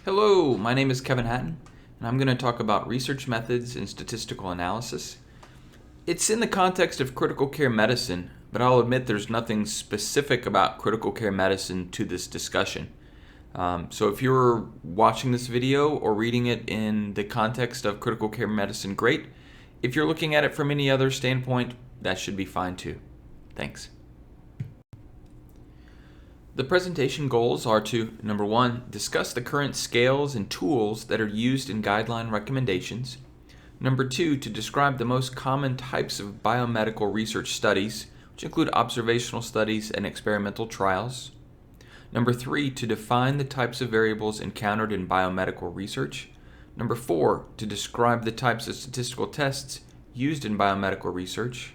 Hello, my name is Kevin Hatton, and I'm going to talk about research methods in statistical analysis. It's in the context of critical care medicine, but I'll admit there's nothing specific about critical care medicine to this discussion. So if you're watching this video or reading it in the context of critical care medicine, great. If you're looking at it from any other standpoint, that should be fine too. Thanks. The presentation goals are to, number one, discuss the current scales and tools that are used in guideline recommendations. Number two, to describe the most common types of biomedical research studies, which include observational studies and experimental trials. Number three, to define the types of variables encountered in biomedical research. Number four, to describe the types of statistical tests used in biomedical research.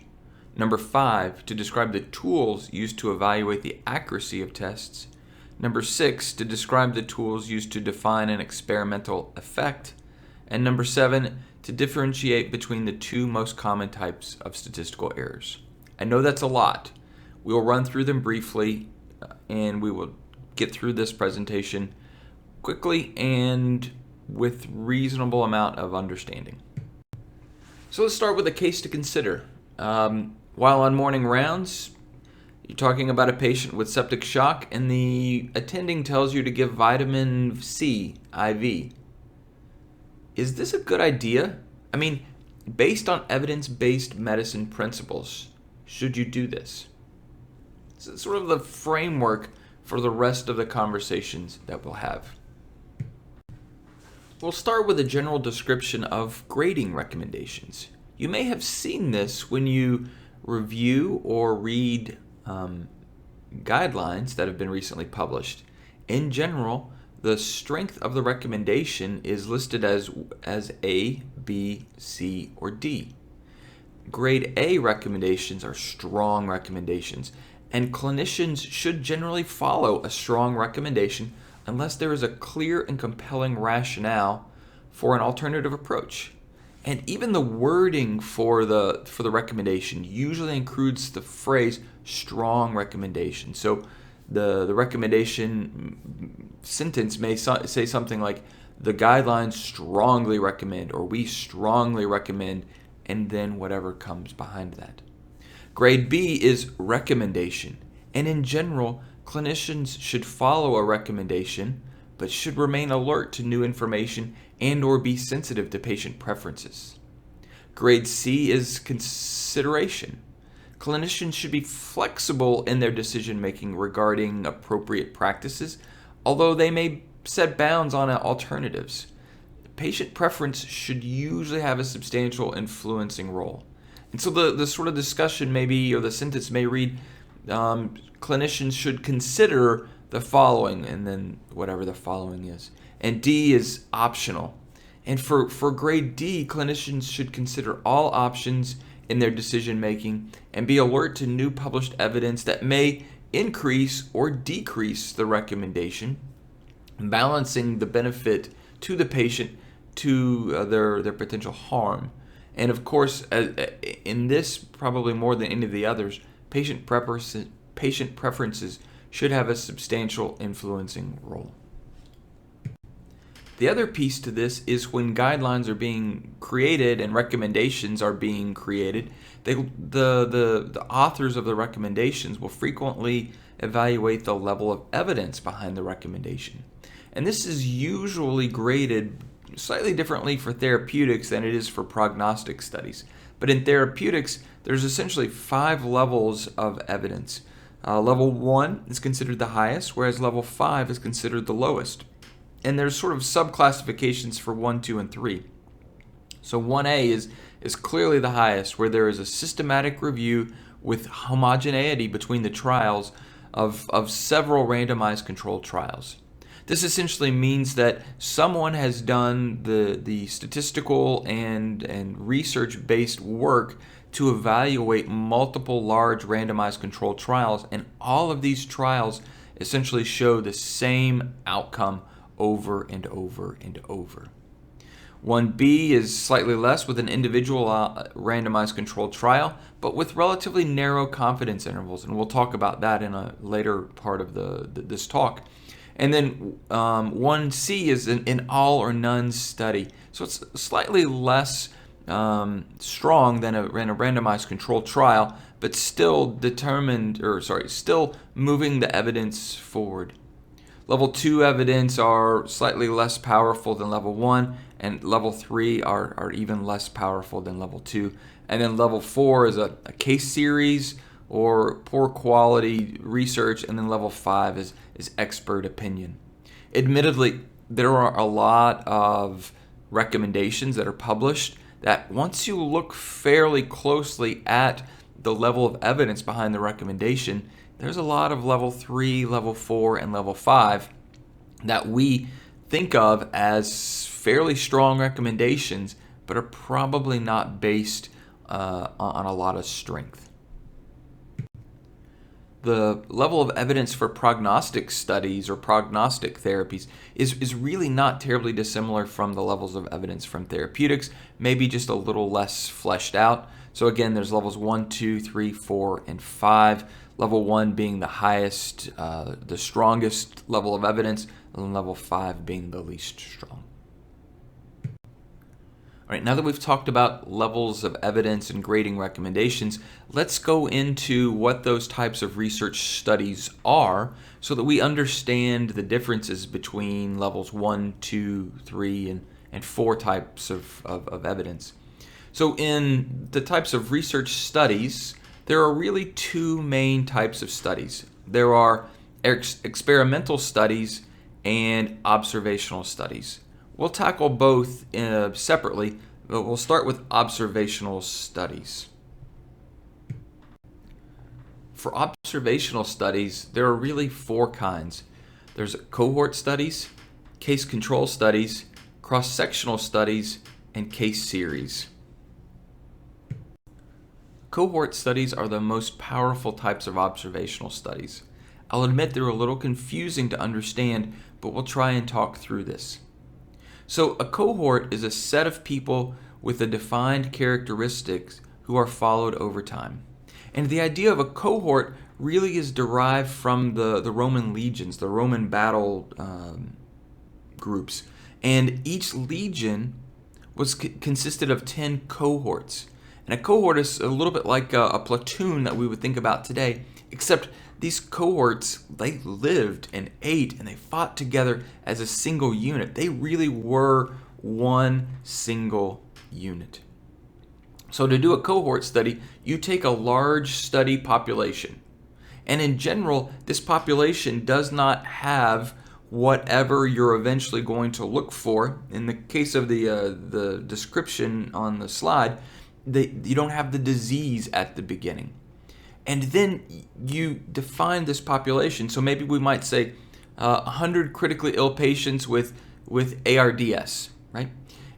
Number five, to describe the tools used to evaluate the accuracy of tests. Number six, to describe the tools used to define an experimental effect. And number seven, to differentiate between the two most common types of statistical errors. I know that's a lot. We'll run through them briefly, and we will get through this presentation quickly and with reasonable amount of understanding. So let's start with a case to consider. While on morning rounds, you're talking about a patient with septic shock, and the attending tells you to give vitamin C IV. Is this a good idea? I mean, based on evidence-based medicine principles, should you do this? It's sort of the framework for the rest of the conversations that we'll have. We'll start with a general description of grading recommendations. You may have seen this when you review or read guidelines that have been recently published. In general, the strength of the recommendation is listed as A, B, C, or D. Grade A recommendations are strong recommendations, and clinicians should generally follow a strong recommendation unless there is a clear and compelling rationale for an alternative approach. And even the wording for the recommendation usually includes the phrase strong recommendation. So the recommendation sentence may say something like, the guidelines strongly recommend, or we strongly recommend, and then whatever comes behind that. Grade B is recommendation, and in general, clinicians should follow a recommendation, but should remain alert to new information and or be sensitive to patient preferences. Grade C is consideration. Clinicians should be flexible in their decision-making regarding appropriate practices, although they may set bounds on alternatives. Patient preference should usually have a substantial influencing role. And so the sort of discussion maybe, or the sentence may read, clinicians should consider the following, and then whatever the following is. And D is optional. And for grade D, clinicians should consider all options in their decision making and be alert to new published evidence that may increase or decrease the recommendation, balancing the benefit to the patient to their potential harm. And of course, in this probably more than any of the others, patient preferences should have a substantial influencing role. The other piece to this is when guidelines are being created and recommendations are being created, the authors of the recommendations will frequently evaluate the level of evidence behind the recommendation. And this is usually graded slightly differently for therapeutics than it is for prognostic studies. But in therapeutics, there's essentially 5 levels of evidence. Level 1 is considered the highest, whereas level 5 is considered the lowest. And there's sort of subclassifications for 1, 2, and 3. So 1A is clearly the highest, where there is a systematic review with homogeneity between the trials of several randomized controlled trials. This essentially means that someone has done the statistical and research-based work to evaluate multiple large randomized controlled trials, and all of these trials essentially show the same outcome over and over and over. 1B is slightly less, with an individual randomized controlled trial, but with relatively narrow confidence intervals, and we'll talk about that in a later part of this talk. And then 1C is an all or none study. So it's slightly less strong than a randomized controlled trial, but still still moving the evidence forward. Level 2 evidence are slightly less powerful than level 1, and level 3 are even less powerful than level 2. And then level 4 is a case series or poor quality research, and then level 5 is expert opinion. Admittedly, there are a lot of recommendations that are published that once you look fairly closely at the level of evidence behind the recommendation, there's a lot of level 3, level 4, and level 5 that we think of as fairly strong recommendations, but are probably not based on a lot of strength. The level of evidence for prognostic studies or prognostic therapies is really not terribly dissimilar from the levels of evidence from therapeutics, maybe just a little less fleshed out. So again, there's levels 1, 2, 3, 4, and 5. Level 1 being the highest, the strongest level of evidence, and level 5 being the least strong. All right, now that we've talked about levels of evidence and grading recommendations, let's go into what those types of research studies are so that we understand the differences between levels 1, 2, 3, and 4 types of evidence. So in the types of research studies, there are really two main types of studies. There are experimental studies and observational studies. We'll tackle both separately, but we'll start with observational studies. For observational studies, there are really 4 kinds. There's cohort studies, case control studies, cross-sectional studies, and case series. Cohort studies are the most powerful types of observational studies. I'll admit they're a little confusing to understand, but we'll try and talk through this. So a cohort is a set of people with a defined characteristics who are followed over time. And the idea of a cohort really is derived from the Roman legions, the Roman battle groups. And each legion was consisted of 10 cohorts. And a cohort is a little bit like a platoon that we would think about today, except these cohorts, they lived and ate and they fought together as a single unit. They really were one single unit. So to do a cohort study, you take a large study population. And in general, this population does not have whatever you're eventually going to look for. In the case of the description on the slide, you don't have the disease at the beginning. And then you define this population. So maybe we might say 100 critically ill patients with ARDS, right?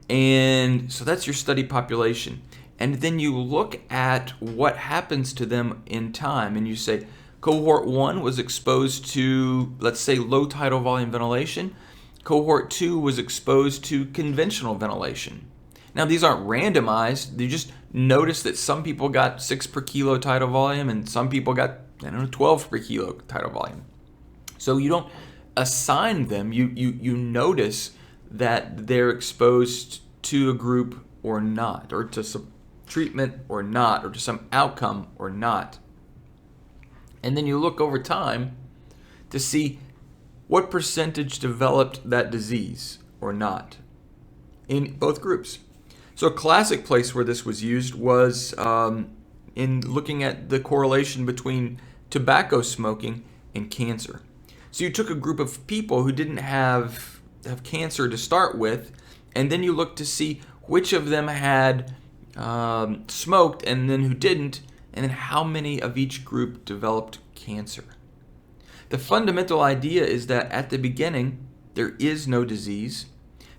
And so that's your study population. And then you look at what happens to them in time. And you say, cohort 1 was exposed to, let's say, low tidal volume ventilation. Cohort 2 was exposed to conventional ventilation. Now, these aren't randomized. You just notice that some people got 6 per kilo tidal volume and some people got, 12 per kilo tidal volume. So you don't assign them. You notice that they're exposed to a group or not, or to some treatment or not, or to some outcome or not. And then you look over time to see what percentage developed that disease or not in both groups. So a classic place where this was used was in looking at the correlation between tobacco smoking and cancer. So you took a group of people who didn't have cancer to start with, and then you looked to see which of them had smoked and then who didn't, and then how many of each group developed cancer. The fundamental idea is that at the beginning, there is no disease.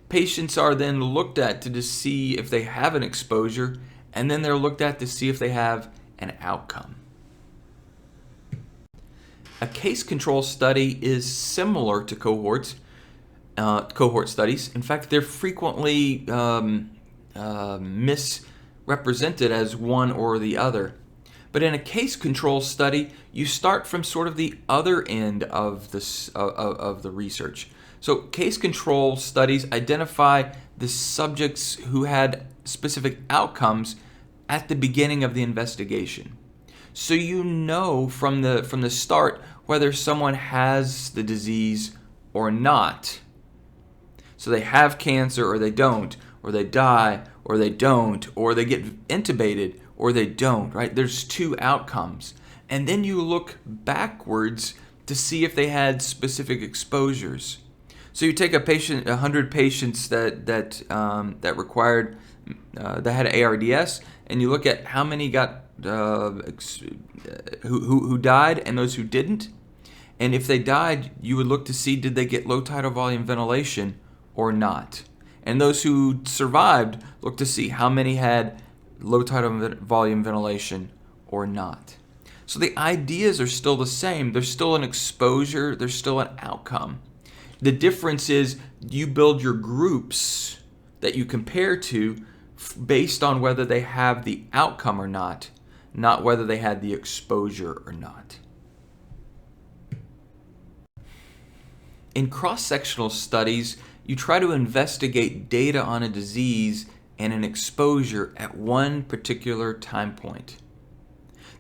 Patients are then looked at to see if they have an exposure, and then they're looked at to see if they have an outcome. A case control study is similar to cohort studies. In fact, they're frequently misrepresented as one or the other. But in a case control study, you start from sort of the other end of the research. So case control studies identify the subjects who had specific outcomes at the beginning of the investigation. So you know from the start whether someone has the disease or not. So they have cancer or they don't, or they die or they don't, or they get intubated or they don't, right? There's two outcomes. And then you look backwards to see if they had specific exposures. So you take a patient, 100 patients that required that had ARDS, and you look at how many got who died and those who didn't. And if they died, you would look to see did they get low tidal volume ventilation or not. And those who survived, look to see how many had low tidal volume ventilation or not. So the ideas are still the same. There's still an exposure, there's still an outcome. The difference is you build your groups that you compare to based on whether they have the outcome or not whether they had the exposure or not. In cross-sectional studies, you try to investigate data on a disease and an exposure at one particular time point.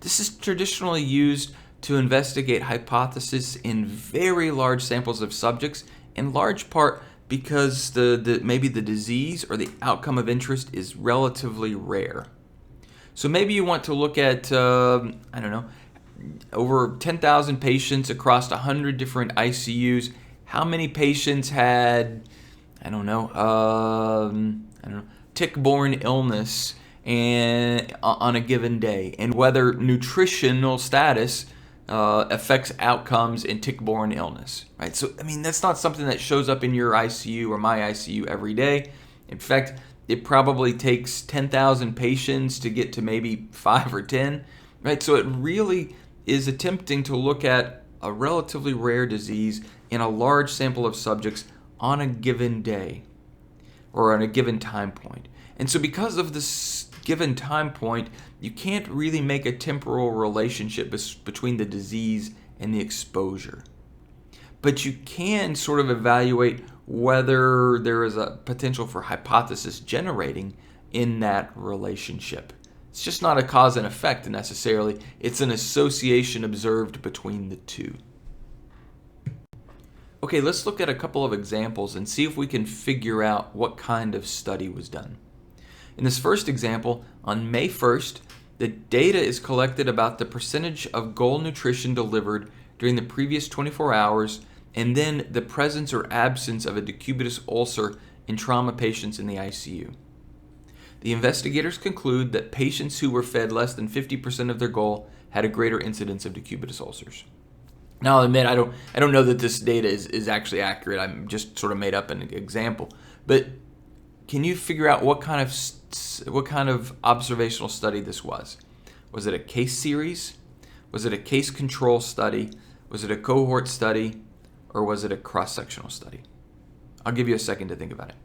This is traditionally used to investigate hypotheses in very large samples of subjects, in large part because maybe the disease or the outcome of interest is relatively rare. So maybe you want to look at, over 10,000 patients across 100 different ICUs. How many patients had, tick-borne illness on a given day, and whether nutritional status affects outcomes in tick-borne illness, right? So, that's not something that shows up in your ICU or my ICU every day. In fact, it probably takes 10,000 patients to get to maybe 5 or 10, right? So it really is attempting to look at a relatively rare disease in a large sample of subjects on a given day or on a given time point. And so because of this given time point, you can't really make a temporal relationship between the disease and the exposure. But you can sort of evaluate whether there is a potential for hypothesis generating in that relationship. It's just not a cause and effect necessarily. It's an association observed between the two. Okay, let's look at a couple of examples and see if we can figure out what kind of study was done. In this first example, on May 1st, the data is collected about the percentage of goal nutrition delivered during the previous 24 hours and then the presence or absence of a decubitus ulcer in trauma patients in the ICU. The investigators conclude that patients who were fed less than 50% of their goal had a greater incidence of decubitus ulcers. Now, I'll admit, I don't know that this data is actually accurate. I'm just sort of made up an example. But can you figure out what kind of observational study this was? Was it a case series? Was it a case control study? Was it a cohort study? Or was it a cross-sectional study? I'll give you a second to think about it.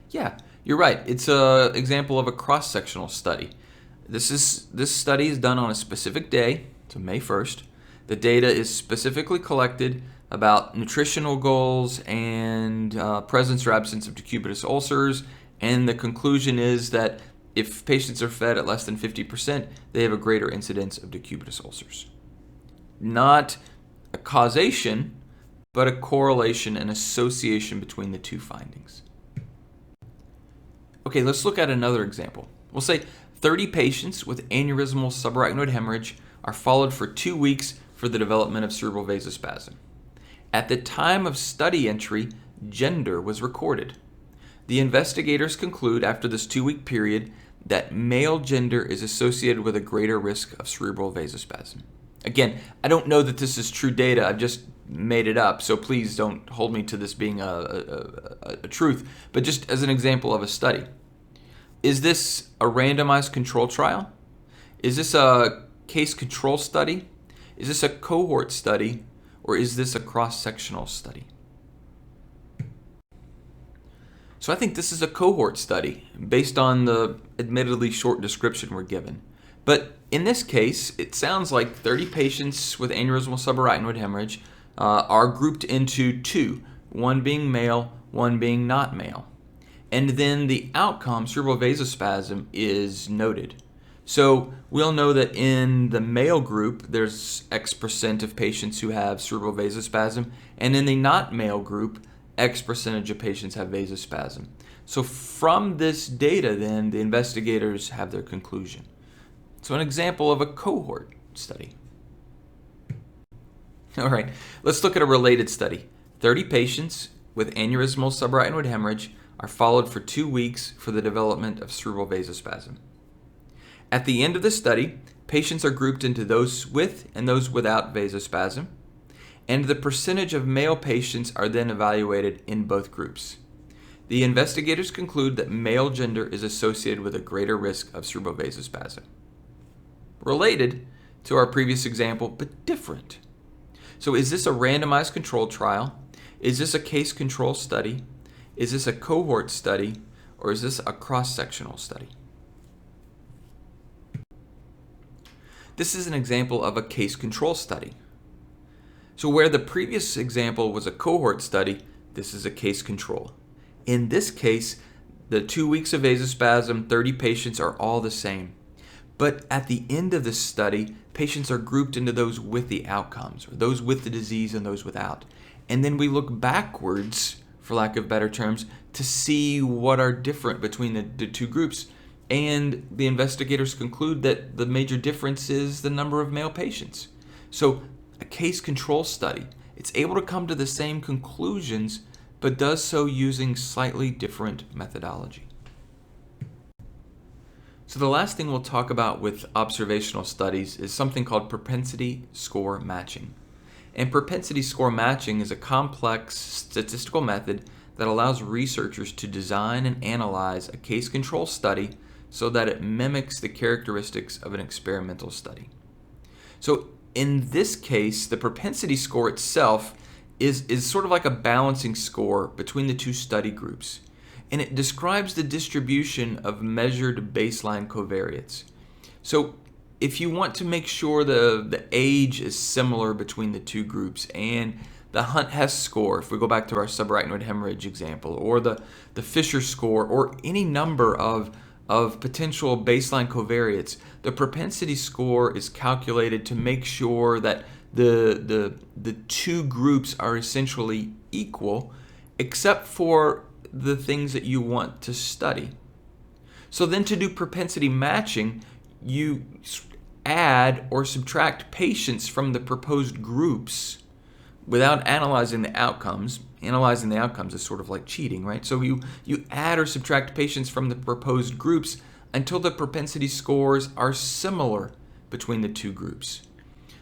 Yeah, you're right. It's an example of a cross-sectional study. This study is done on a specific day, so May 1st. The data is specifically collected about nutritional goals and presence or absence of decubitus ulcers, and the conclusion is that if patients are fed at less than 50%, they have a greater incidence of decubitus ulcers. Not a causation, but a correlation and association between the two findings. Okay, let's look at another example. We'll say 30 patients with aneurysmal subarachnoid hemorrhage are followed for 2 weeks for the development of cerebral vasospasm. At the time of study entry, gender was recorded. The investigators conclude after this 2-week period that male gender is associated with a greater risk of cerebral vasospasm. Again, I don't know that this is true data. I've just made it up, so please don't hold me to this being a truth, but just as an example of a study. Is this a randomized control trial? Is this a case control study? Is this a cohort study? Or is this a cross-sectional study? So I think this is a cohort study based on the admittedly short description we're given. But in this case, it sounds like 30 patients with aneurysmal subarachnoid hemorrhage are grouped into two, one being male, one being not male. And then the outcome, cerebral vasospasm, is noted. So we'll know that in the male group, there's X% of patients who have cerebral vasospasm, and in the not male group, X percentage of patients have vasospasm. So from this data, then, the investigators have their conclusion. So an example of a cohort study. All right, let's look at a related study. 30 patients with aneurysmal subarachnoid hemorrhage are followed for 2 weeks for the development of cerebral vasospasm. At the end of the study, patients are grouped into those with and those without vasospasm, and the percentage of male patients are then evaluated in both groups. The investigators conclude that male gender is associated with a greater risk of cerebral vasospasm. Related to our previous example, but different. So is this a randomized controlled trial? Is this a case control study? Is this a cohort study? Or is this a cross-sectional study? This is an example of a case control study. So where the previous example was a cohort study, this is a case control. In this case, the 2 weeks of vasospasm, 30 patients are all the same. But at the end of this study, patients are grouped into those with the outcomes, or those with the disease and those without. And then we look backwards, for lack of better terms, to see what are different between the two groups. And the investigators conclude that the major difference is the number of male patients. So a case control study, it's able to come to the same conclusions, but does so using slightly different methodology. So the last thing we'll talk about with observational studies is something called propensity score matching. And propensity score matching is a complex statistical method that allows researchers to design and analyze a case control study so that it mimics the characteristics of an experimental study. So in this case, the propensity score itself is sort of like a balancing score between the two study groups. And it describes the distribution of measured baseline covariates. So if you want to make sure the age is similar between the two groups, and the Hunt-Hess score, if we go back to our subarachnoid hemorrhage example, or the Fisher score, or any number of potential baseline covariates, the propensity score is calculated to make sure that the two groups are essentially equal, except for the things that you want to study. So then to do propensity matching, you add or subtract patients from the proposed groups without analyzing the outcomes. Analyzing the outcomes is sort of like cheating, right? So you add or subtract patients from the proposed groups until the propensity scores are similar between the two groups.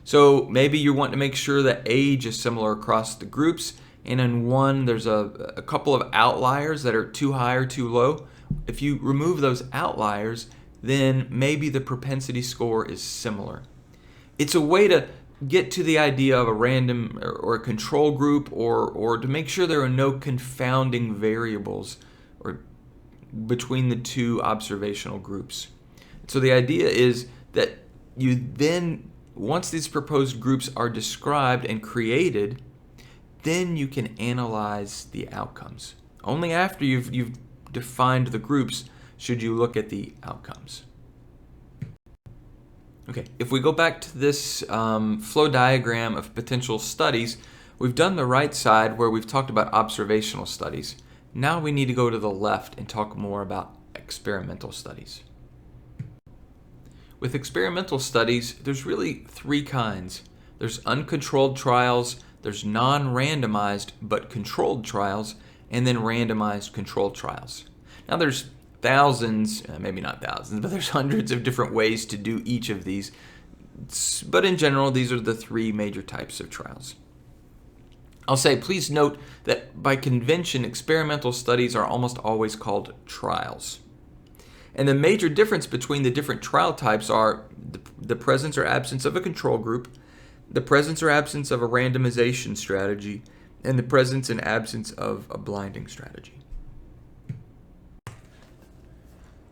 So maybe you want to make sure that age is similar across the groups, and in one there's a couple of outliers that are too high or too low. If you remove those outliers, then maybe the propensity score is similar. It's a way to get to the idea of a random or a control group, or to make sure there are no confounding variables or between the two observational groups. So the idea is that you then, once these proposed groups are described and created, then you can analyze the outcomes. Only after you've defined the groups should you look at the outcomes. Okay, if we go back to this flow diagram of potential studies, we've done the right side where we've talked about observational studies. Now we need to go to the left and talk more about experimental studies. With experimental studies, there's really three kinds. There's uncontrolled trials, there's non-randomized but controlled trials, and then randomized controlled trials. Now there's thousands, maybe not thousands, but there's hundreds of different ways to do each of these. But in general, these are the three major types of trials. I'll say, please note that by convention, experimental studies are almost always called trials. And the major difference between the different trial types are the presence or absence of a control group, the presence or absence of a randomization strategy, and the presence and absence of a blinding strategy.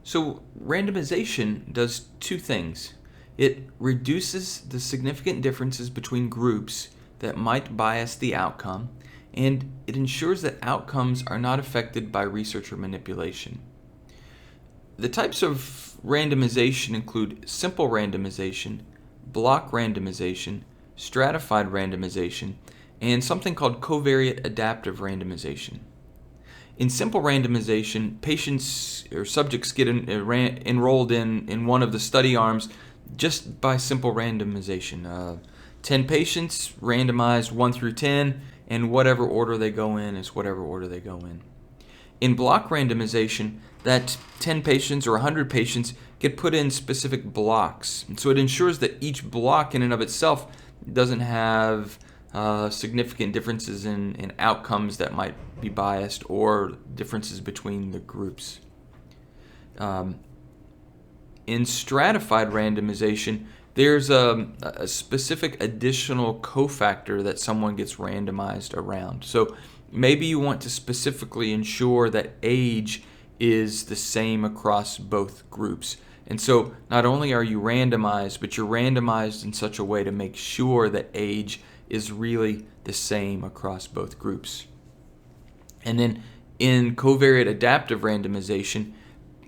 So randomization does two things. It reduces the significant differences between groups that might bias the outcome, and it ensures that outcomes are not affected by researcher manipulation. The types of randomization include simple randomization, block randomization, stratified randomization, and something called covariant adaptive randomization. In simple randomization, patients or subjects get enrolled in one of the study arms just by simple randomization. 10 patients randomized 1 through 10, and whatever order they go in is whatever order they go in. In block randomization, that 10 patients or 100 patients get put in specific blocks. And so it ensures that each block in and of itself doesn't have significant differences in outcomes that might be biased or differences between the groups. In stratified randomization, there's a specific additional cofactor that someone gets randomized around. So maybe you want to specifically ensure that age is the same across both groups. And so not only are you randomized, but you're randomized in such a way to make sure that age is really the same across both groups. And then in covariant adaptive randomization,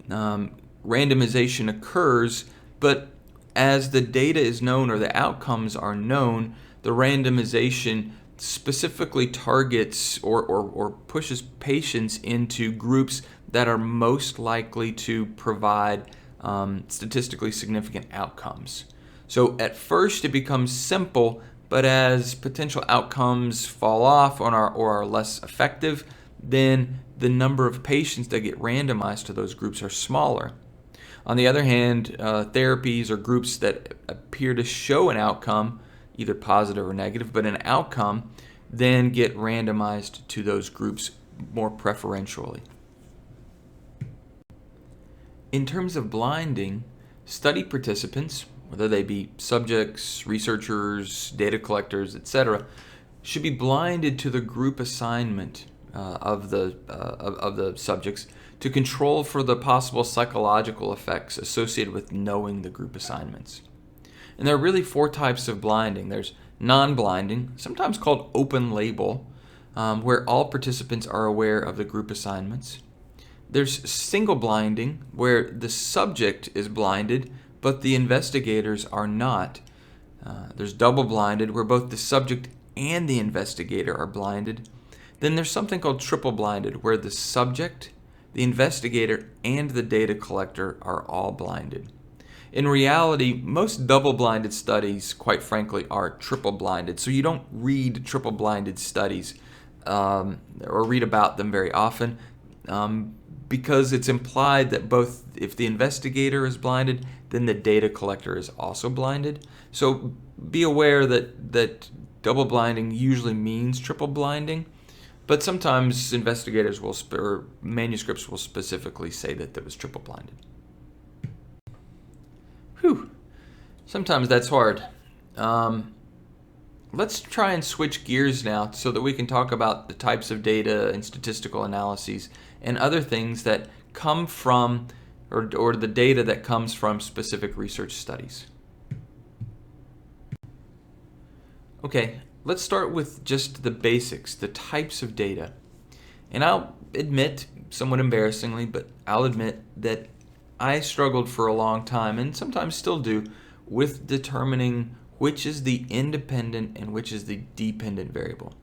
randomization occurs, but as the data is known or the outcomes are known, the randomization specifically targets or pushes patients into groups that are most likely to provide statistically significant outcomes. So at first it becomes simple, but as potential outcomes fall off or are less effective, then the number of patients that get randomized to those groups are smaller. On the other hand, therapies or groups that appear to show an outcome, either positive or negative, but an outcome, then get randomized to those groups more preferentially. In terms of blinding, study participants, whether they be subjects, researchers, data collectors, etc., should be blinded to the group assignment of the subjects to control for the possible psychological effects associated with knowing the group assignments. And there are really 4 types of blinding. There's non-blinding, sometimes called open label, where all participants are aware of the group assignments. There's single blinding, where the subject is blinded, but the investigators are not. There's double blinded, where both the subject and the investigator are blinded. Then there's something called triple blinded, where the subject, the investigator, and the data collector are all blinded. In reality, most double-blinded studies, quite frankly, are triple-blinded. So you don't read triple-blinded studies or read about them very often because it's implied that both if the investigator is blinded, then the data collector is also blinded. So be aware that double-blinding usually means triple-blinding. But sometimes investigators or manuscripts will specifically say that it was triple-blinded. Whew. Sometimes that's hard. Let's try and switch gears now so that we can talk about the types of data and statistical analyses and other things that come from or the data that comes from specific research studies. Okay. Let's start with just the basics, the types of data. And I'll admit, somewhat embarrassingly, but I'll admit that I struggled for a long time, and sometimes still do, with determining which is the independent and which is the dependent variable.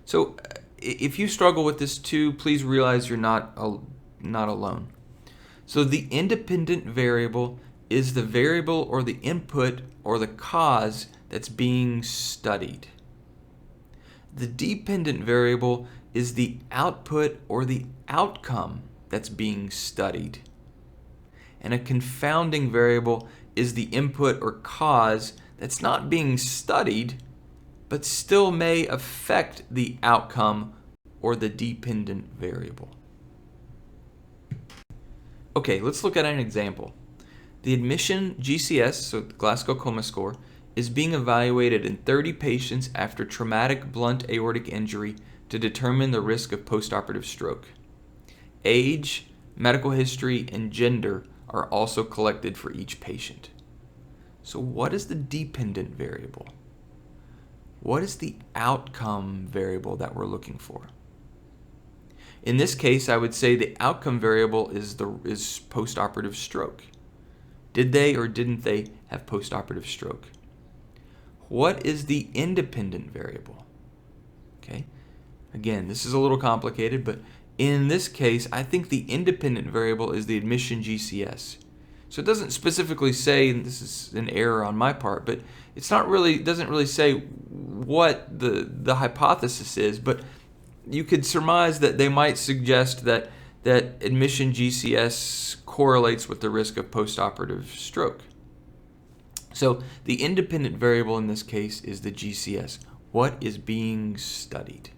So if you struggle with this too, please realize you're not alone. So the independent variable is the variable or the input or the cause that's being studied. The dependent variable is the output or the outcome that's being studied. And a confounding variable is the input or cause that's not being studied, but still may affect the outcome or the dependent variable. Okay, let's look at an example. The admission GCS, so the Glasgow Coma score, is being evaluated in 30 patients after traumatic blunt aortic injury to determine the risk of postoperative stroke. Age, medical history, and gender are also collected for each patient. So what is the dependent variable? What is the outcome variable that we're looking for? In this case, I would say the outcome variable is postoperative stroke. Did they or didn't they have postoperative stroke? What is the independent variable? Okay. Again, this is a little complicated, but in this case, I think the independent variable is the admission GCS. So it doesn't specifically say, and this is an error on my part, but doesn't really say what the hypothesis is, but you could surmise that they might suggest that admission GCS correlates with the risk of postoperative stroke. So the independent variable in this case is the GCS. What is being studied?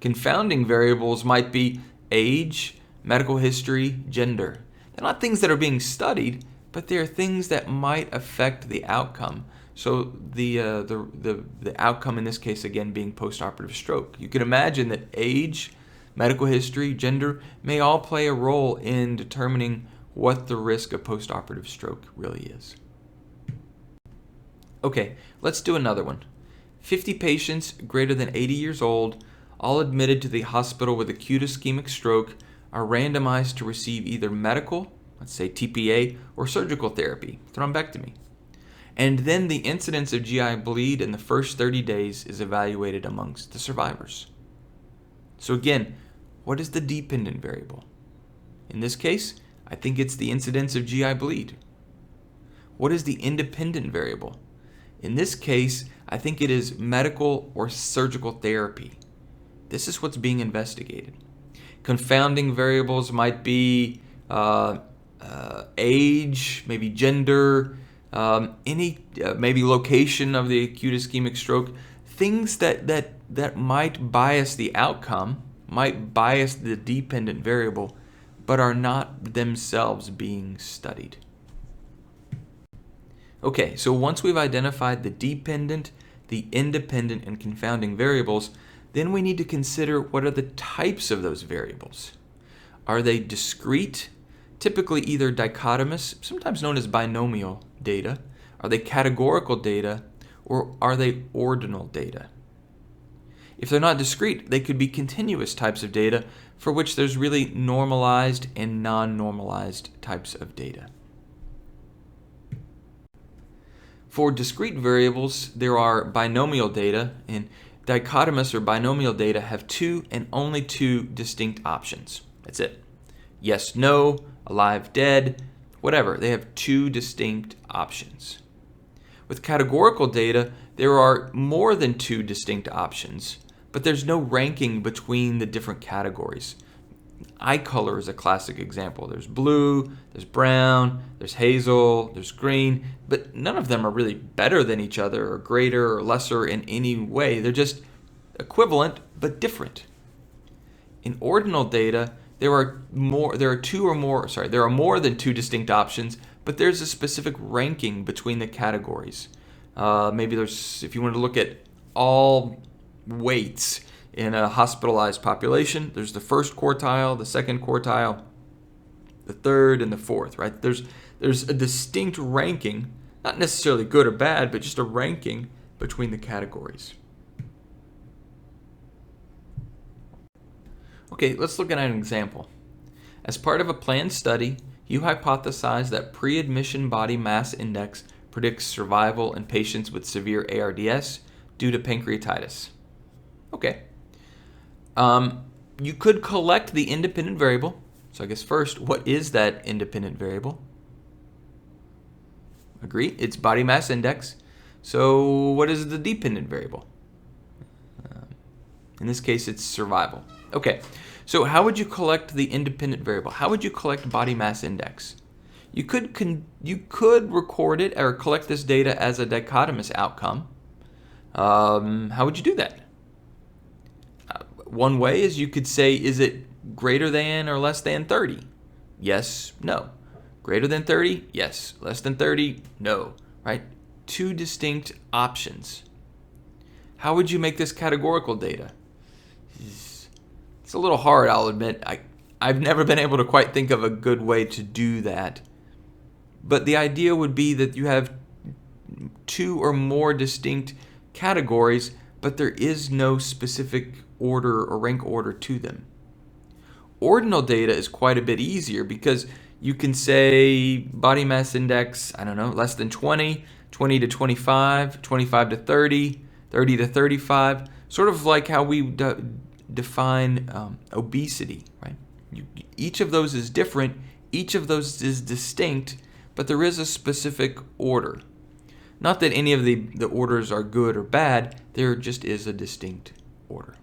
Confounding variables might be age, medical history, gender. They're not things that are being studied, but they're things that might affect the outcome. So the outcome in this case, again, being postoperative stroke. You can imagine that age, medical history, gender may all play a role in determining what the risk of postoperative stroke really is. Okay, let's do another one. 50 patients greater than 80 years old, all admitted to the hospital with acute ischemic stroke, are randomized to receive either medical, let's say TPA, or surgical therapy, thrombectomy. And then the incidence of GI bleed in the first 30 days is evaluated amongst the survivors. So again, what is the dependent variable? In this case, I think it's the incidence of GI bleed. What is the independent variable? In this case, I think it is medical or surgical therapy. This is what's being investigated. Confounding variables might be age, maybe gender, maybe location of the acute ischemic stroke. Things that might bias the outcome, might bias the dependent variable, but are not themselves being studied. Okay, so once we've identified the dependent, the independent, and confounding variables, then we need to consider what are the types of those variables. Are they discrete, typically either dichotomous, sometimes known as binomial data? Are they categorical data, or are they ordinal data? If they're not discrete, they could be continuous types of data for which there's really normalized and non-normalized types of data. For discrete variables, there are binomial data, and dichotomous or binomial data have two and only two distinct options. That's it. Yes, no, alive, dead, whatever. They have two distinct options. With categorical data, there are more than two distinct options, but there's no ranking between the different categories. Eye color is a classic example. There's blue, there's brown, there's hazel, there's green, but none of them are really better than each other or greater or lesser in any way. They're just equivalent but different. In ordinal data, there are more than two distinct options, but there's a specific ranking between the categories. Maybe if you want to look at all weights in a hospitalized population, there's the first quartile, the second quartile, the third, and the fourth, right? There's a distinct ranking, not necessarily good or bad, but just a ranking between the categories. Okay, let's look at an example. As part of a planned study, you hypothesize that pre-admission body mass index predicts survival in patients with severe ARDS due to pancreatitis. Okay. You could collect the independent variable. So I guess first, what is that independent variable? Agree? It's body mass index. So what is the dependent variable? In this case, it's survival. Okay. So how would you collect the independent variable? How would you collect body mass index? You could record it or collect this data as a dichotomous outcome. How would you do that? One way is you could say, is it greater than or less than 30? Yes, no. Greater than 30? Yes. Less than 30? No. Right? Two distinct options. How would you make this categorical data? It's a little hard, I'll admit. I've never been able to quite think of a good way to do that. But the idea would be that you have two or more distinct categories, but there is no specific order or rank order to them. Ordinal data is quite a bit easier because you can say body mass index, I don't know, less than 20, 20 to 25, 25 to 30, 30 to 35, sort of like how we define obesity, right? Each of those is different, each of those is distinct, but there is a specific order. Not that any of the orders are good or bad, there just is a distinct order.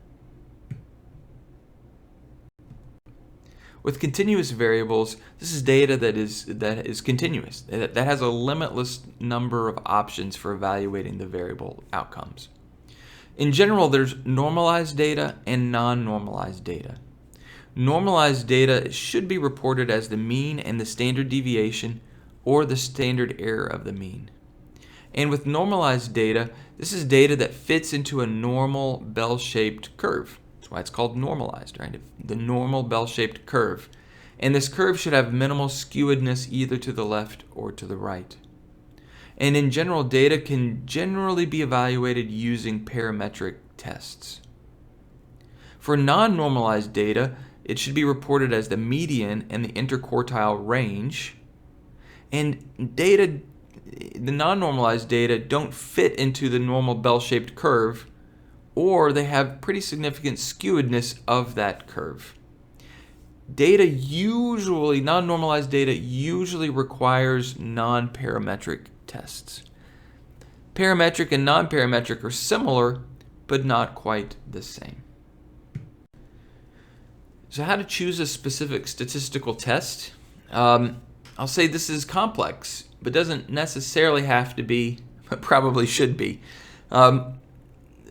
With continuous variables, this is data that is continuous, that has a limitless number of options for evaluating the variable outcomes. In general, there's normalized data and non-normalized data. Normalized data should be reported as the mean and the standard deviation or the standard error of the mean. And with normalized data, this is data that fits into a normal bell-shaped curve. That's why it's called normalized, right? The normal bell-shaped curve. And this curve should have minimal skewedness either to the left or to the right. And in general, data can generally be evaluated using parametric tests. For non-normalized data, it should be reported as the median and the interquartile range. And the non-normalized data don't fit into the normal bell-shaped curve, or they have pretty significant skewedness of that curve. Non-normalized data usually requires non-parametric tests. Parametric and non-parametric are similar, but not quite the same. So how to choose a specific statistical test? I'll say this is complex, but doesn't necessarily have to be, but probably should be.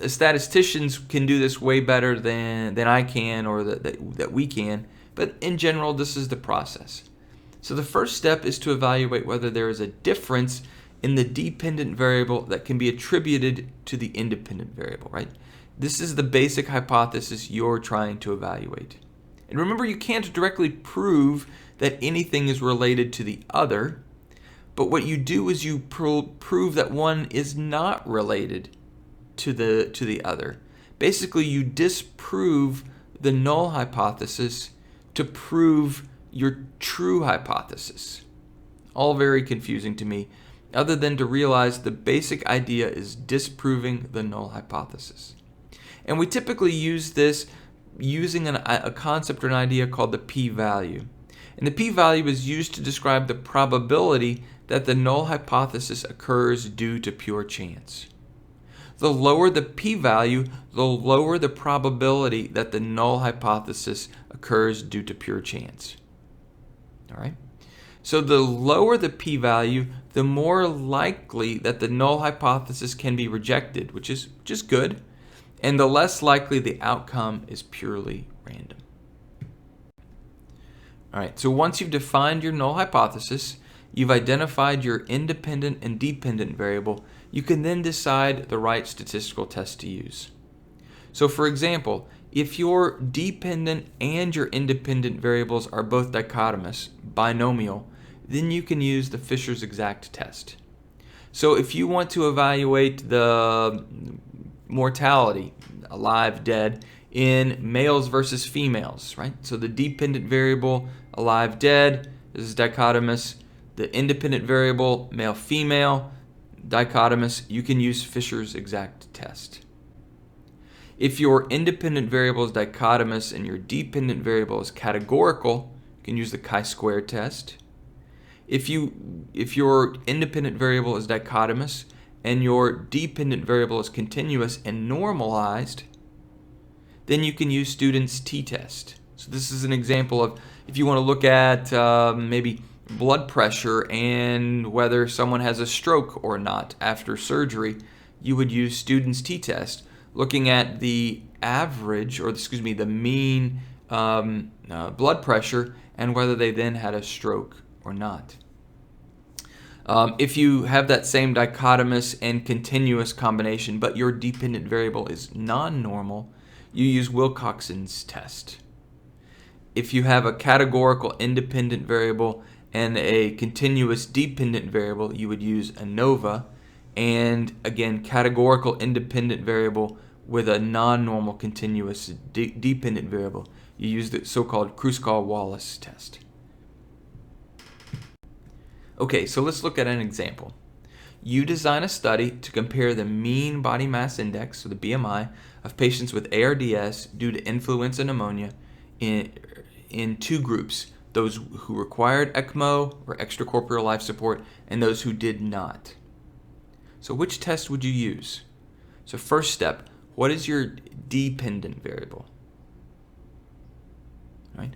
Statisticians can do this way better than I can or that we can, but in general, this is the process. So the first step is to evaluate whether there is a difference in the dependent variable that can be attributed to the independent variable, right? This is the basic hypothesis you're trying to evaluate. And remember, you can't directly prove that anything is related to the other, but what you do is you prove that one is not related to the other. Basically, you disprove the null hypothesis to prove your true hypothesis. All very confusing to me, other than to realize the basic idea is disproving the null hypothesis. And we typically use this using a concept or an idea called the p-value. And the p-value is used to describe the probability that the null hypothesis occurs due to pure chance. The lower the p-value, the lower the probability that the null hypothesis occurs due to pure chance. All right? So the lower the p-value, the more likely that the null hypothesis can be rejected, which is good, and the less likely the outcome is purely random. All right, so once you've defined your null hypothesis, you've identified your independent and dependent variable, you can then decide the right statistical test to use. So for example, if your dependent and your independent variables are both dichotomous, binomial, then you can use the Fisher's exact test. So if you want to evaluate the mortality, alive, dead, in males versus females, right? So the dependent variable, alive, dead, this is dichotomous. The independent variable, male, female, dichotomous, you can use Fisher's exact test. If your independent variable is dichotomous and your dependent variable is categorical, you can use the chi-square test. If your independent variable is dichotomous and your dependent variable is continuous and normalized, then you can use Student's t-test. So this is an example of if you want to look at maybe blood pressure and whether someone has a stroke or not after surgery, you would use Student's t-test, looking at the average, or the mean blood pressure and whether they then had a stroke or not. If you have that same dichotomous and continuous combination, but your dependent variable is non-normal, you use Wilcoxon's test. If you have a categorical independent variable and a continuous dependent variable, you would use ANOVA. And again, categorical independent variable with a non-normal continuous dependent variable, you use the so-called Kruskal-Wallis test. Okay, so let's look at an example. You design a study to compare the mean body mass index, or the BMI, of patients with ARDS due to influenza pneumonia in two groups, those who required ECMO or extracorporeal life support and those who did not. So which test would you use? So first step, what is your dependent variable? Right?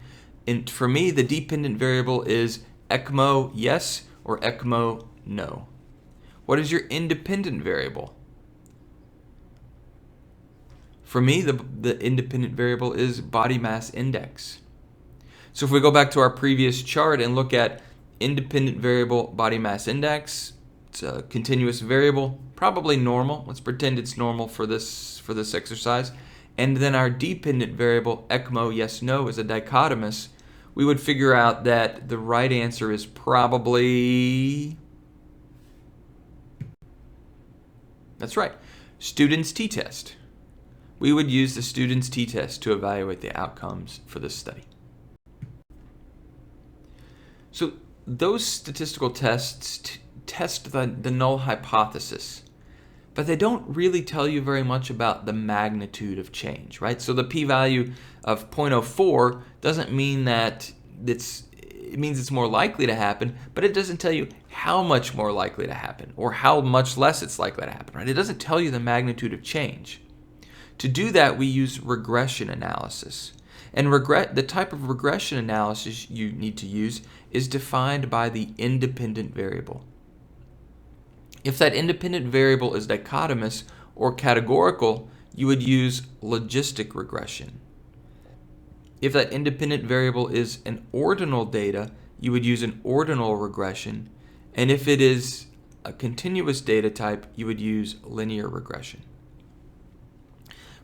And for me, the dependent variable is ECMO yes or ECMO no. What is your independent variable? For me, the independent variable is body mass index. So if we go back to our previous chart and look at independent variable body mass index, it's a continuous variable, probably normal. Let's pretend it's normal for this exercise. And then our dependent variable, ECMO yes no, is a dichotomous. We would figure out that the right answer is probably, that's right, student's t-test. We would use the student's t-test to evaluate the outcomes for this study. So those statistical tests test the null hypothesis, but they don't really tell you very much about the magnitude of change, right? So the p-value of 0.04 doesn't mean that it means it's more likely to happen, but it doesn't tell you how much more likely to happen or how much less it's likely to happen, right? It doesn't tell you the magnitude of change. To do that, we use regression analysis. And the type of regression analysis you need to use is defined by the independent variable. If that independent variable is dichotomous or categorical, you would use logistic regression. If that independent variable is an ordinal data, you would use an ordinal regression. And if it is a continuous data type, you would use linear regression.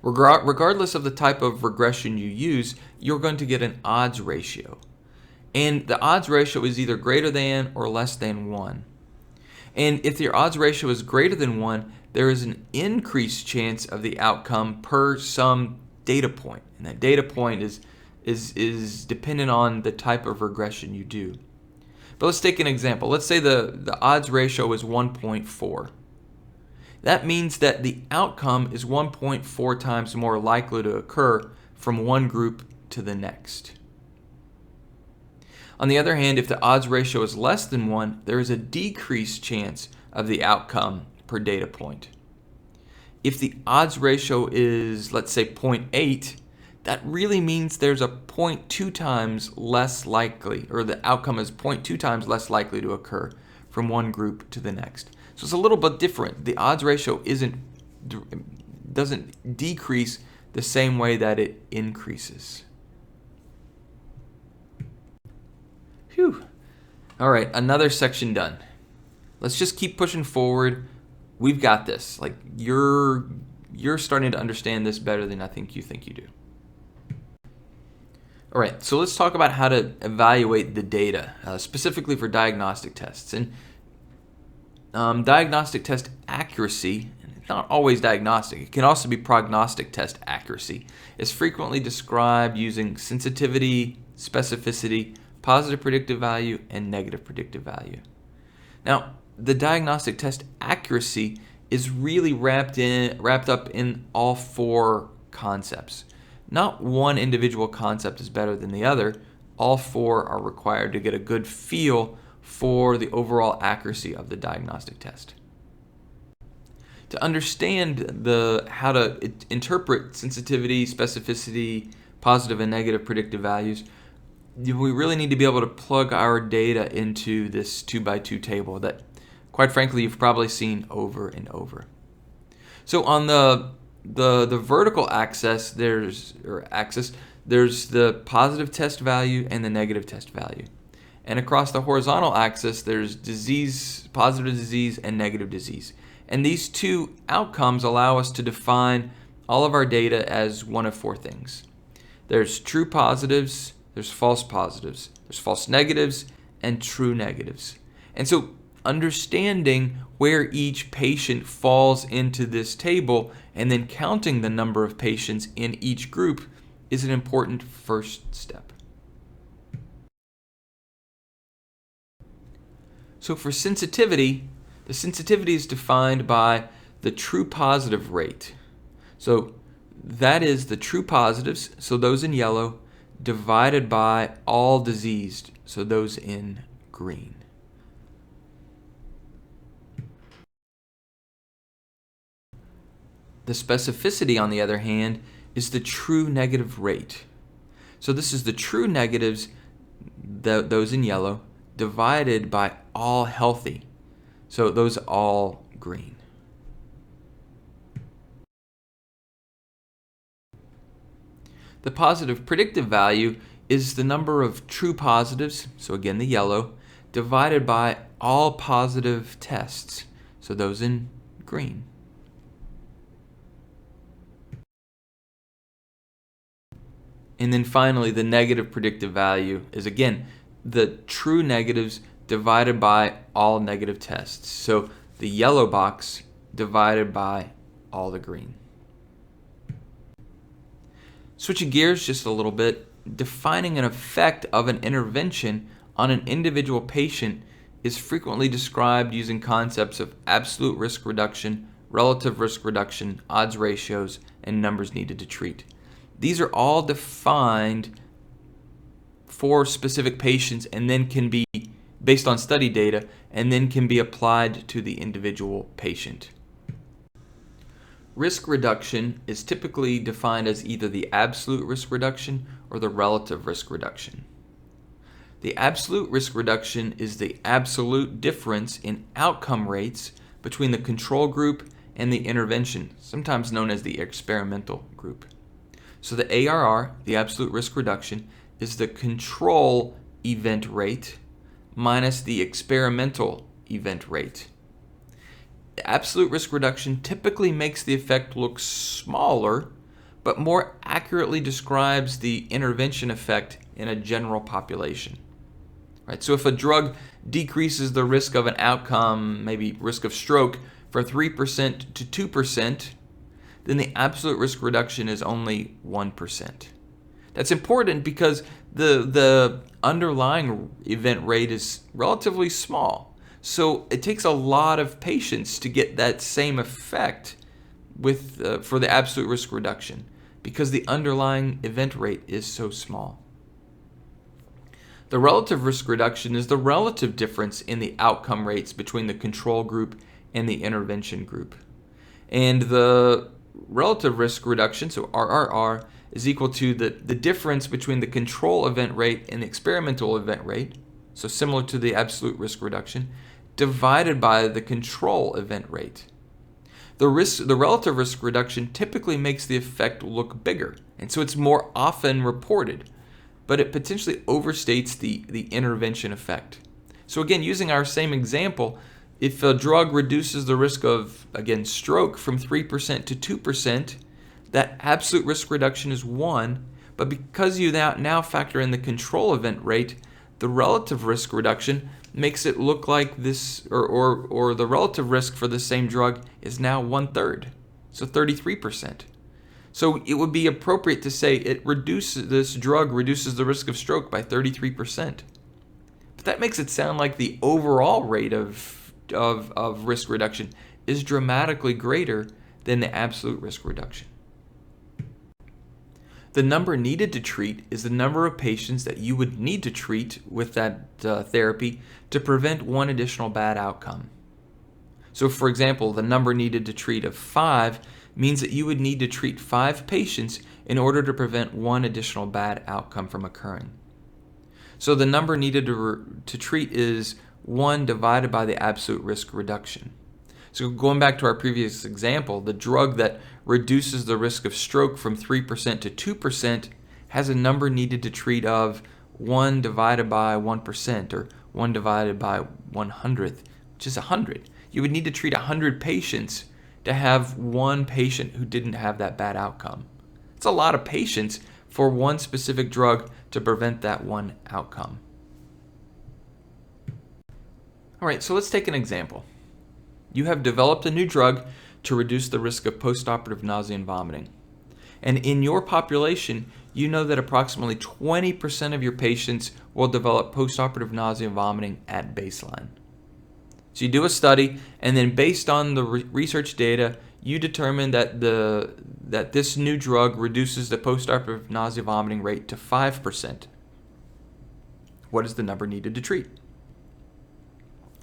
Regardless of the type of regression you use, you're going to get an odds ratio. And the odds ratio is either greater than or less than 1. And if your odds ratio is greater than 1, there is an increased chance of the outcome per some data point. And that data point is dependent on the type of regression you do. But let's take an example. Let's say the odds ratio is 1.4. That means that the outcome is 1.4 times more likely to occur from one group to the next. On the other hand, if the odds ratio is less than 1, there is a decreased chance of the outcome per data point. If the odds ratio is, let's say, 0.8, that really means there's a 0.2 times less likely, or the outcome is 0.2 times less likely to occur from one group to the next. So it's a little bit different. The odds ratio doesn't decrease the same way that it increases. Phew. All right, another section done. Let's just keep pushing forward. We've got this. Like you're starting to understand this better than I think you do. All right, so let's talk about how to evaluate the data, specifically for diagnostic tests. And diagnostic test accuracy, it's not always diagnostic, it can also be prognostic test accuracy, is frequently described using sensitivity, specificity, positive predictive value, and negative predictive value. Now, the diagnostic test accuracy is really wrapped up in all four concepts. Not one individual concept is better than the other. All four are required to get a good feel for the overall accuracy of the diagnostic test. To understand how to interpret sensitivity, specificity, positive and negative predictive values, we really need to be able to plug our data into this 2x2 table that, quite frankly, you've probably seen over and over. So on the vertical axis, there's the positive test value and the negative test value. And across the horizontal axis, there's disease, positive disease, and negative disease. And these two outcomes allow us to define all of our data as one of four things. There's true positives, there's false positives, there's false negatives, and true negatives. And so understanding where each patient falls into this table and then counting the number of patients in each group is an important first step. So for sensitivity, the sensitivity is defined by the true positive rate. So that is the true positives, so those in yellow, divided by all diseased, so those in green. The specificity, on the other hand, is the true negative rate. So this is the true negatives, those in yellow, divided by all healthy, so those all green. The positive predictive value is the number of true positives, so again the yellow, divided by all positive tests, so those in green. And then finally, the negative predictive value is again the true negatives divided by all negative tests, so the yellow box divided by all the green. Switching gears just a little bit, defining an effect of an intervention on an individual patient is frequently described using concepts of absolute risk reduction, relative risk reduction, odds ratios, and numbers needed to treat. These are all defined for specific patients and then can be based on study data and then can be applied to the individual patient. Risk reduction is typically defined as either the absolute risk reduction or the relative risk reduction. The absolute risk reduction is the absolute difference in outcome rates between the control group and the intervention, sometimes known as the experimental group. So the ARR, the absolute risk reduction, is the control event rate minus the experimental event rate. The absolute risk reduction typically makes the effect look smaller, but more accurately describes the intervention effect in a general population. Right? So if a drug decreases the risk of an outcome, maybe risk of stroke, from 3% to 2%, then the absolute risk reduction is only 1%. That's important because the underlying event rate is relatively small. So it takes a lot of patients to get that same effect for the absolute risk reduction because the underlying event rate is so small. The relative risk reduction is the relative difference in the outcome rates between the control group and the intervention group. And the relative risk reduction, so RRR, is equal to the difference between the control event rate and the experimental event rate, so similar to the absolute risk reduction, divided by the control event rate. The relative risk reduction typically makes the effect look bigger, and so it's more often reported, but it potentially overstates the intervention effect. So again, using our same example, if a drug reduces the risk of, again, stroke from 3% to 2%, that absolute risk reduction is 1, but because you now factor in the control event rate, the relative risk reduction makes it look like this, or the relative risk for the same drug is now 1/3, so 33%. So it would be appropriate to say this drug reduces the risk of stroke by 33%. But that makes it sound like the overall rate of risk reduction is dramatically greater than the absolute risk reduction. The number needed to treat is the number of patients that you would need to treat with that therapy to prevent one additional bad outcome. So for example, the number needed to treat of 5 means that you would need to treat 5 patients in order to prevent one additional bad outcome from occurring. So the number needed to treat is 1 divided by the absolute risk reduction. So going back to our previous example, the drug that reduces the risk of stroke from 3% to 2% has a number needed to treat of 1 divided by 1%, or 1 divided by 100th, which is 100. You would need to treat 100 patients to have 1 patient who didn't have that bad outcome. It's a lot of patients for one specific drug to prevent that one outcome. All right, so let's take an example. You have developed a new drug to reduce the risk of postoperative nausea and vomiting. And in your population, you know that approximately 20% of your patients will develop postoperative nausea and vomiting at baseline. So you do a study, and then based on the research data, you determine that this new drug reduces the postoperative nausea vomiting rate to 5%. What is the number needed to treat?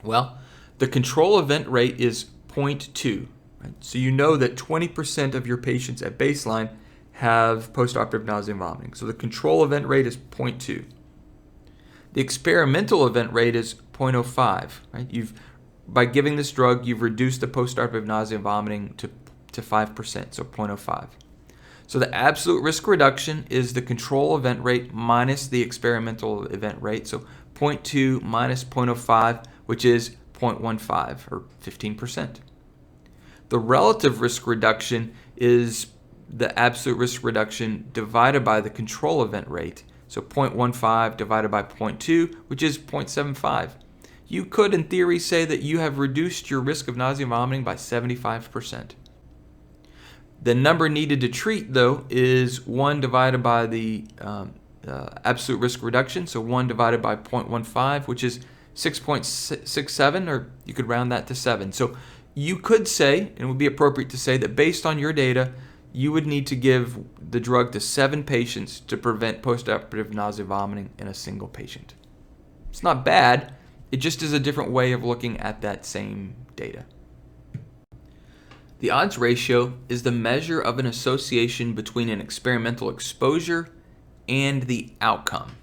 Well, the control event rate is 0.2. Right? So you know that 20% of your patients at baseline have postoperative nausea and vomiting. So the control event rate is 0.2. The experimental event rate is 0.05. Right? By giving this drug, you've reduced the postoperative nausea and vomiting to 5%, so 0.05. So the absolute risk reduction is the control event rate minus the experimental event rate, so 0.2 minus 0.05, which is 0.15, or 15%. The relative risk reduction is the absolute risk reduction divided by the control event rate, so 0.15 divided by 0.2, which is 0.75. You could, in theory, say that you have reduced your risk of nausea and vomiting by 75%. The number needed to treat, though, is 1 divided by the absolute risk reduction, so 1 divided by 0.15, which is 6.67, or you could round that to 7. So you could say, and it would be appropriate to say, that based on your data, you would need to give the drug to 7 patients to prevent postoperative nausea vomiting in a single patient. It's not bad. It just is a different way of looking at that same data. The odds ratio is the measure of an association between an experimental exposure and the outcome.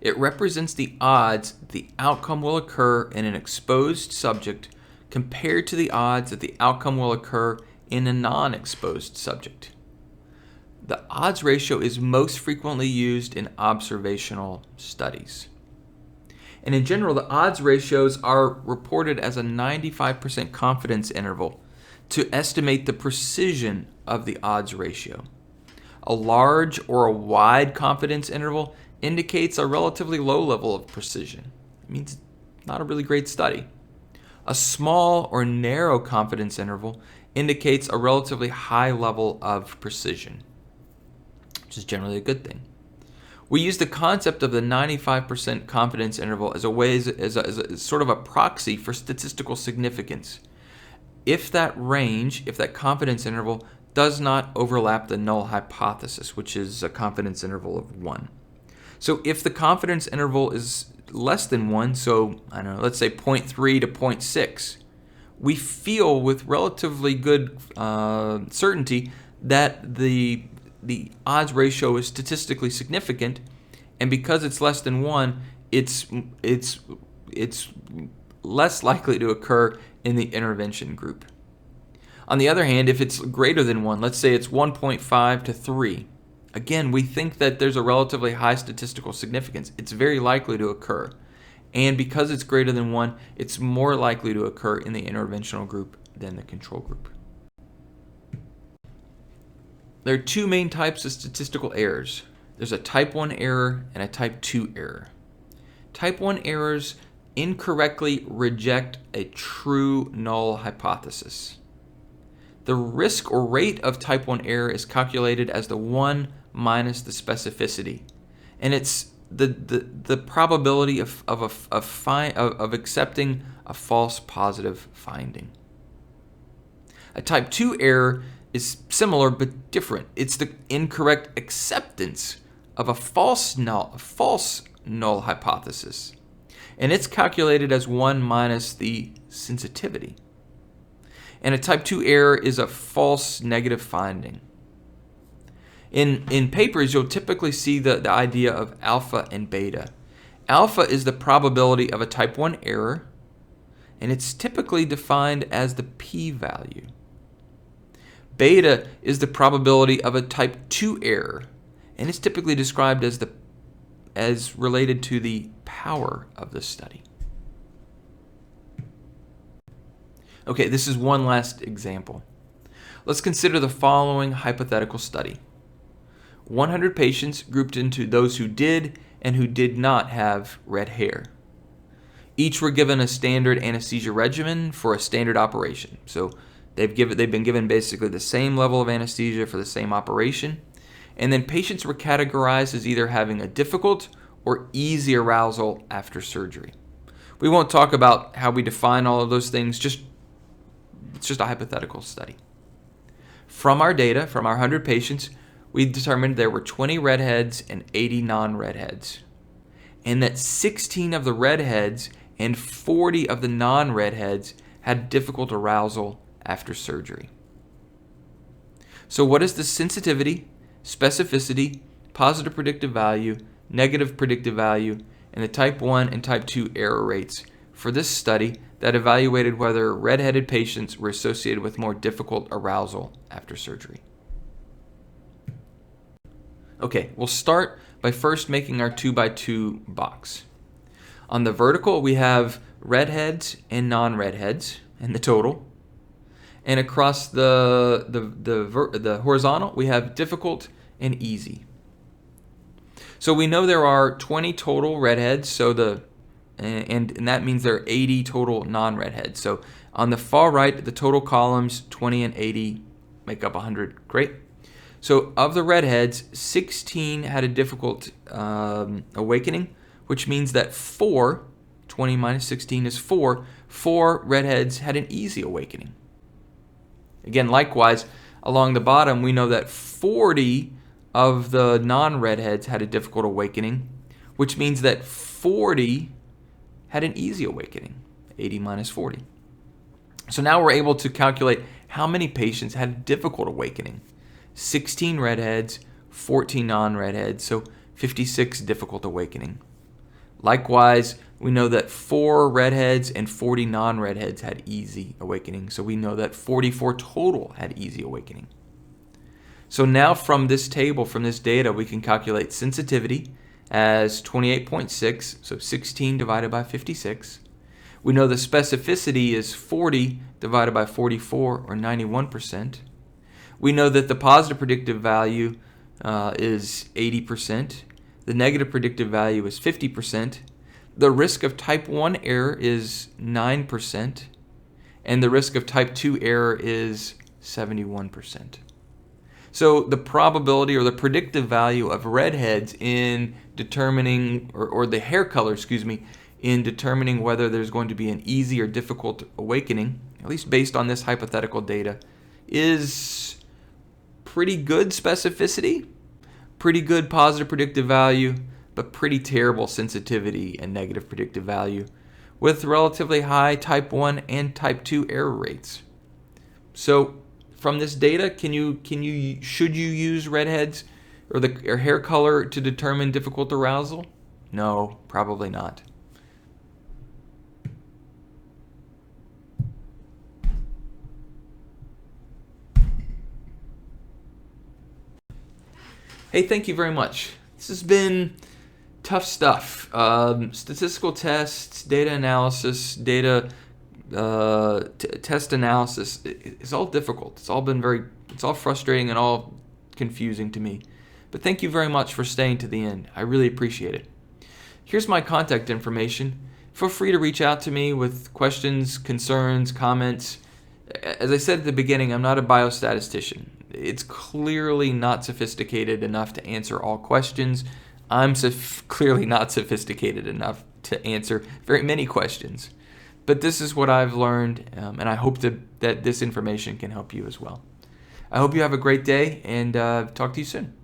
It represents the odds the outcome will occur in an exposed subject compared to the odds that the outcome will occur in a non-exposed subject. The odds ratio is most frequently used in observational studies. And in general, the odds ratios are reported as a 95% confidence interval to estimate the precision of the odds ratio. A large or a wide confidence interval indicates a relatively low level of precision. It means not a really great study. A small or narrow confidence interval indicates a relatively high level of precision, which is generally a good thing. We use the concept of the 95% confidence interval as a sort of a proxy for statistical significance. If that confidence interval does not overlap the null hypothesis, which is a confidence interval of 1. So if the confidence interval is less than 1, so let's say 0.3 to 0.6, we feel with relatively good certainty that the odds ratio is statistically significant, and because it's less than 1, it's less likely to occur in the intervention group. On the other hand, if it's greater than 1, let's say it's 1.5 to 3, again, we think that there's a relatively high statistical significance. It's very likely to occur. And because it's greater than 1, it's more likely to occur in the interventional group than the control group. There are 2 main types of statistical errors. There's a type 1 error and a type 2 error. Type 1 errors incorrectly reject a true null hypothesis. The risk or rate of type 1 error is calculated as the 1 minus the specificity. And it's the probability of accepting a false positive finding. A type 2 error is similar but different. It's the incorrect acceptance of a false null hypothesis. And it's calculated as 1 minus the sensitivity. And a type 2 error is a false negative finding. In papers, you'll typically see the idea of alpha and beta. Alpha is the probability of a type 1 error, and it's typically defined as the p-value. Beta is the probability of a type 2 error, and it's typically described as related to the power of the study. Okay, this is one last example. Let's consider the following hypothetical study. 100 patients grouped into those who did and who did not have red hair. Each were given a standard anesthesia regimen for a standard operation. So they've been given basically the same level of anesthesia for the same operation. And then patients were categorized as either having a difficult or easy arousal after surgery. We won't talk about how we define all of those things, it's just a hypothetical study. From our data, from our 100 patients, we determined there were 20 redheads and 80 non-redheads, and that 16 of the redheads and 40 of the non-redheads had difficult arousal after surgery. So what is the sensitivity, specificity, positive predictive value, negative predictive value, and the type 1 and type 2 error rates for this study that evaluated whether redheaded patients were associated with more difficult arousal after surgery? Okay, we'll start by first making our 2x2 box. On the vertical, we have redheads and non-redheads and the total. And across the horizontal, we have difficult and easy. So we know there are 20 total redheads, and that means there are 80 total non-redheads. So on the far right, the total columns, 20 and 80, make up 100. Great. So of the redheads, 16 had a difficult awakening, which means that 20 minus 16 is 4 redheads had an easy awakening. Again, likewise, along the bottom, we know that 40 of the non-redheads had a difficult awakening, which means that 40 had an easy awakening, 80 minus 40. So now we're able to calculate how many patients had a difficult awakening. 16 redheads, 14 non-redheads, so 56 difficult awakening. Likewise, we know that 4 redheads and 40 non-redheads had easy awakening, so we know that 44 total had easy awakening. So now from this table, from this data, we can calculate sensitivity as 28.6, so 16 divided by 56. We know the specificity is 40 divided by 44, or 91%. We know that the positive predictive value is 80%. The negative predictive value is 50%. The risk of type 1 error is 9%. And the risk of type 2 error is 71%. So the probability or the predictive value of redheads in determining, or the hair color, in determining whether there's going to be an easy or difficult awakening, at least based on this hypothetical data, is pretty good specificity, pretty good positive predictive value, but pretty terrible sensitivity and negative predictive value, with relatively high type 1 and type 2 error rates. So from this data, should you use redheads or hair color to determine difficult arousal? No, probably not. Hey, thank you very much. This has been tough stuff. Statistical tests, data analysis, test analysis. It's all difficult. It's all frustrating and all confusing to me. But thank you very much for staying to the end. I really appreciate it. Here's my contact information. Feel free to reach out to me with questions, concerns, comments. As I said at the beginning, I'm not a biostatistician. It's clearly not sophisticated enough to answer all questions. I'm clearly not sophisticated enough to answer very many questions. But this is what I've learned, and I hope that this information can help you as well. I hope you have a great day, and talk to you soon.